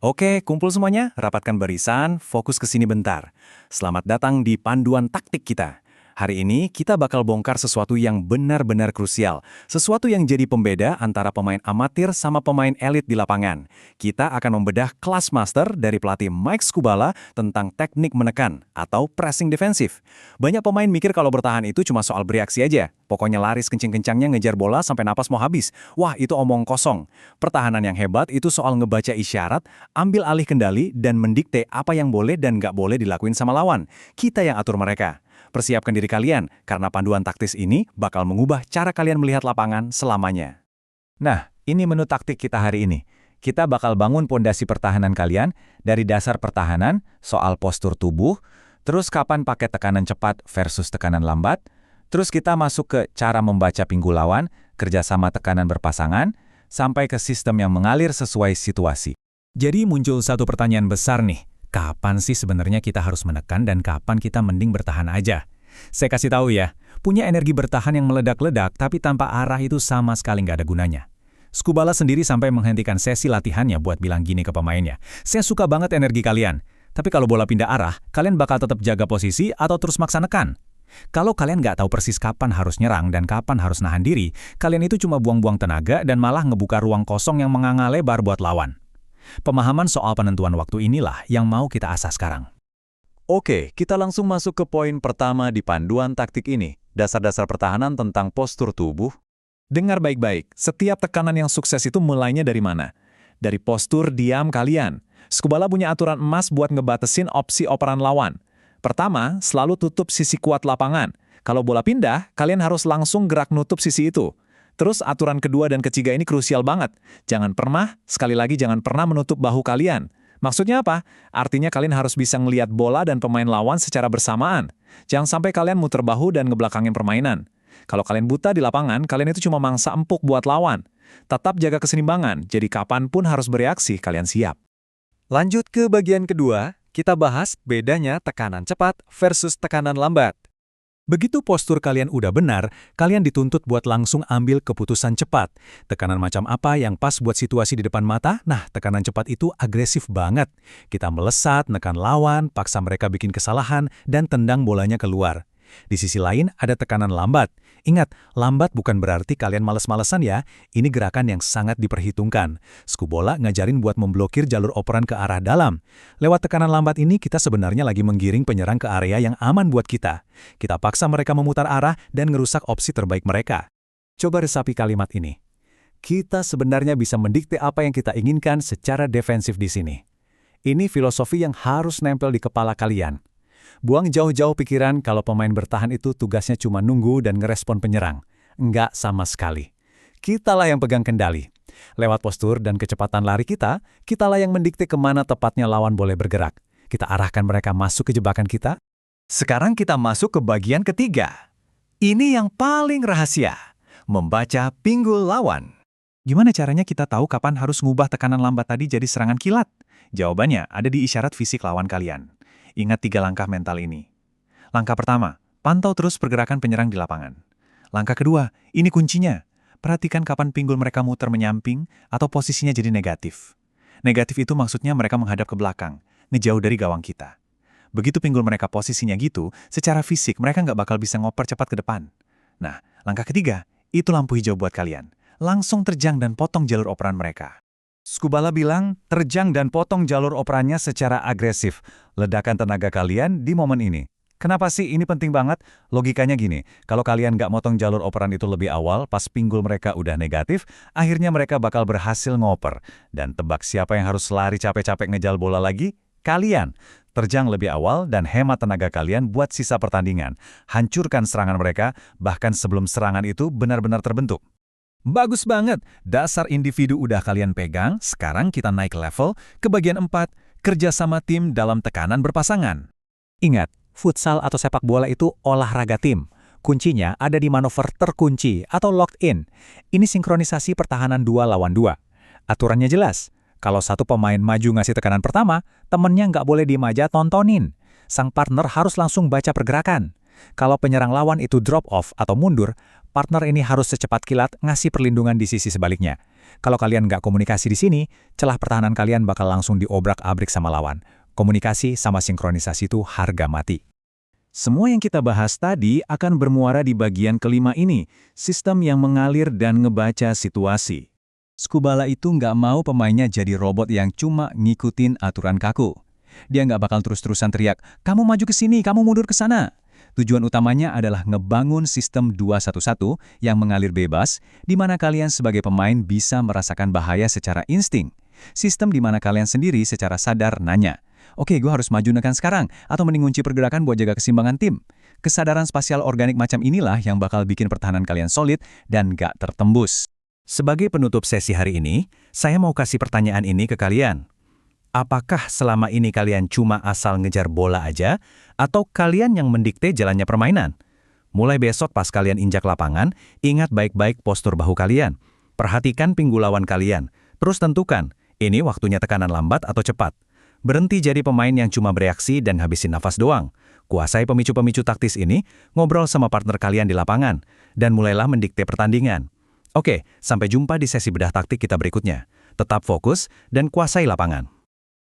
Oke, kumpul semuanya, rapatkan barisan, fokus ke sini bentar. Selamat datang di panduan taktik kita. Hari ini kita bakal bongkar sesuatu yang benar-benar krusial. Sesuatu yang jadi pembeda antara pemain amatir sama pemain elit di lapangan. Kita akan membedah kelas master dari pelatih Mike Scubala tentang teknik menekan atau pressing defensif. Banyak pemain mikir kalau bertahan itu cuma soal bereaksi aja. Pokoknya laris kenceng-kencangnya ngejar bola sampai napas mau habis. Wah, itu omong kosong. Pertahanan yang hebat itu soal ngebaca isyarat, ambil alih kendali, dan mendikte apa yang boleh dan nggak boleh dilakuin sama lawan. Kita yang atur mereka. Persiapkan diri kalian, karena panduan taktis ini bakal mengubah cara kalian melihat lapangan selamanya. Nah, ini menu taktik kita hari ini. Kita bakal bangun pondasi pertahanan kalian dari dasar pertahanan, soal postur tubuh, terus kapan pakai tekanan cepat versus tekanan lambat, terus kita masuk ke cara membaca pinggul lawan, kerjasama tekanan berpasangan, sampai ke sistem yang mengalir sesuai situasi. Jadi muncul satu pertanyaan besar nih. Kapan sih sebenarnya kita harus menekan dan kapan kita mending bertahan aja? Saya kasih tahu ya, punya energi bertahan yang meledak-ledak tapi tanpa arah itu sama sekali nggak ada gunanya. Scubala sendiri sampai menghentikan sesi latihannya buat bilang gini ke pemainnya, saya suka banget energi kalian, tapi kalau bola pindah arah, kalian bakal tetap jaga posisi atau terus maksa nekan. Kalau kalian nggak tahu persis kapan harus nyerang dan kapan harus nahan diri, kalian itu cuma buang-buang tenaga dan malah ngebuka ruang kosong yang menganga lebar buat lawan. Pemahaman soal penentuan waktu inilah yang mau kita asah sekarang. Oke, kita langsung masuk ke poin pertama di panduan taktik ini, dasar-dasar pertahanan tentang postur tubuh. Dengar baik-baik, setiap tekanan yang sukses itu mulainya dari mana? Dari postur diam kalian. Scubala punya aturan emas buat ngebatasin opsi operan lawan. Pertama, selalu tutup sisi kuat lapangan. Kalau bola pindah, kalian harus langsung gerak nutup sisi itu. Terus aturan kedua dan ketiga ini krusial banget. Sekali lagi jangan pernah menutup bahu kalian. Maksudnya apa? Artinya kalian harus bisa ngelihat bola dan pemain lawan secara bersamaan. Jangan sampai kalian muter bahu dan ngebelakangin permainan. Kalau kalian buta di lapangan, kalian itu cuma mangsa empuk buat lawan. Tetap jaga keseimbangan, jadi kapanpun harus bereaksi, kalian siap. Lanjut ke bagian kedua, kita bahas bedanya tekanan cepat versus tekanan lambat. Begitu postur kalian udah benar, kalian dituntut buat langsung ambil keputusan cepat. Tekanan macam apa yang pas buat situasi di depan mata? Nah, tekanan cepat itu agresif banget. Kita melesat, nekan lawan, paksa mereka bikin kesalahan, dan tendang bolanya keluar. Di sisi lain, ada tekanan lambat. Ingat, lambat bukan berarti kalian males-malesan ya. Ini gerakan yang sangat diperhitungkan. Scubala ngajarin buat memblokir jalur operan ke arah dalam. Lewat tekanan lambat ini, kita sebenarnya lagi menggiring penyerang ke area yang aman buat kita. Kita paksa mereka memutar arah dan ngerusak opsi terbaik mereka. Coba resapi kalimat ini. Kita sebenarnya bisa mendikte apa yang kita inginkan secara defensif di sini. Ini filosofi yang harus nempel di kepala kalian. Buang jauh-jauh pikiran kalau pemain bertahan itu tugasnya cuma nunggu dan ngerespon penyerang. Enggak sama sekali. Kitalah yang pegang kendali. Lewat postur dan kecepatan lari kitalah yang mendikte kemana tepatnya lawan boleh bergerak. Kita arahkan mereka masuk ke jebakan kita. Sekarang kita masuk ke bagian ketiga. Ini yang paling rahasia. Membaca pinggul lawan. Gimana caranya kita tahu kapan harus ngubah tekanan lambat tadi jadi serangan kilat? Jawabannya ada di isyarat fisik lawan kalian. Ingat 3 langkah mental ini. Langkah pertama, pantau terus pergerakan penyerang di lapangan. Langkah kedua, ini kuncinya. Perhatikan kapan pinggul mereka muter menyamping atau posisinya jadi negatif. Negatif itu maksudnya mereka menghadap ke belakang, ngejauh dari gawang kita. Begitu pinggul mereka posisinya gitu, secara fisik mereka nggak bakal bisa ngoper cepat ke depan. Nah, langkah ketiga, itu lampu hijau buat kalian. Langsung terjang dan potong jalur operan mereka. Scubala bilang, terjang dan potong jalur operannya secara agresif. Ledakan tenaga kalian di momen ini. Kenapa sih ini penting banget? Logikanya gini, kalau kalian nggak motong jalur operan itu lebih awal, pas pinggul mereka udah negatif, akhirnya mereka bakal berhasil ngoper. Dan tebak siapa yang harus lari capek-capek ngejal bola lagi? Kalian. Terjang lebih awal dan hemat tenaga kalian buat sisa pertandingan. Hancurkan serangan mereka, bahkan sebelum serangan itu benar-benar terbentuk. Bagus banget, dasar individu udah kalian pegang, sekarang kita naik level ke bagian 4, kerjasama tim dalam tekanan berpasangan. Ingat, futsal atau sepak bola itu olahraga tim. Kuncinya ada di manuver terkunci atau locked in. Ini sinkronisasi pertahanan 2 lawan 2. Aturannya jelas, kalau satu pemain maju ngasih tekanan pertama, temennya nggak boleh diem aja tontonin. Sang partner harus langsung baca pergerakan. Kalau penyerang lawan itu drop off atau mundur, partner ini harus secepat kilat ngasih perlindungan di sisi sebaliknya. Kalau kalian nggak komunikasi di sini, celah pertahanan kalian bakal langsung diobrak-abrik sama lawan. Komunikasi sama sinkronisasi itu harga mati. Semua yang kita bahas tadi akan bermuara di bagian kelima ini, sistem yang mengalir dan ngebaca situasi. Skubala itu nggak mau pemainnya jadi robot yang cuma ngikutin aturan kaku. Dia nggak bakal terus-terusan teriak, kamu maju ke sini, kamu mundur ke sana. Tujuan utamanya adalah ngebangun sistem 211 yang mengalir bebas, di mana kalian sebagai pemain bisa merasakan bahaya secara insting. Sistem di mana kalian sendiri secara sadar nanya, oke, gue harus maju nekan sekarang, atau mending ngunci pergerakan buat jaga keseimbangan tim. Kesadaran spasial organik macam inilah yang bakal bikin pertahanan kalian solid dan nggak tertembus. Sebagai penutup sesi hari ini, saya mau kasih pertanyaan ini ke kalian. Apakah selama ini kalian cuma asal ngejar bola aja, atau kalian yang mendikte jalannya permainan? Mulai besok pas kalian injak lapangan, ingat baik-baik postur bahu kalian. Perhatikan pinggul lawan kalian. Terus tentukan, ini waktunya tekanan lambat atau cepat. Berhenti jadi pemain yang cuma bereaksi dan habisin nafas doang. Kuasai pemicu-pemicu taktis ini, ngobrol sama partner kalian di lapangan, dan mulailah mendikte pertandingan. Oke, sampai jumpa di sesi bedah taktik kita berikutnya. Tetap fokus dan kuasai lapangan.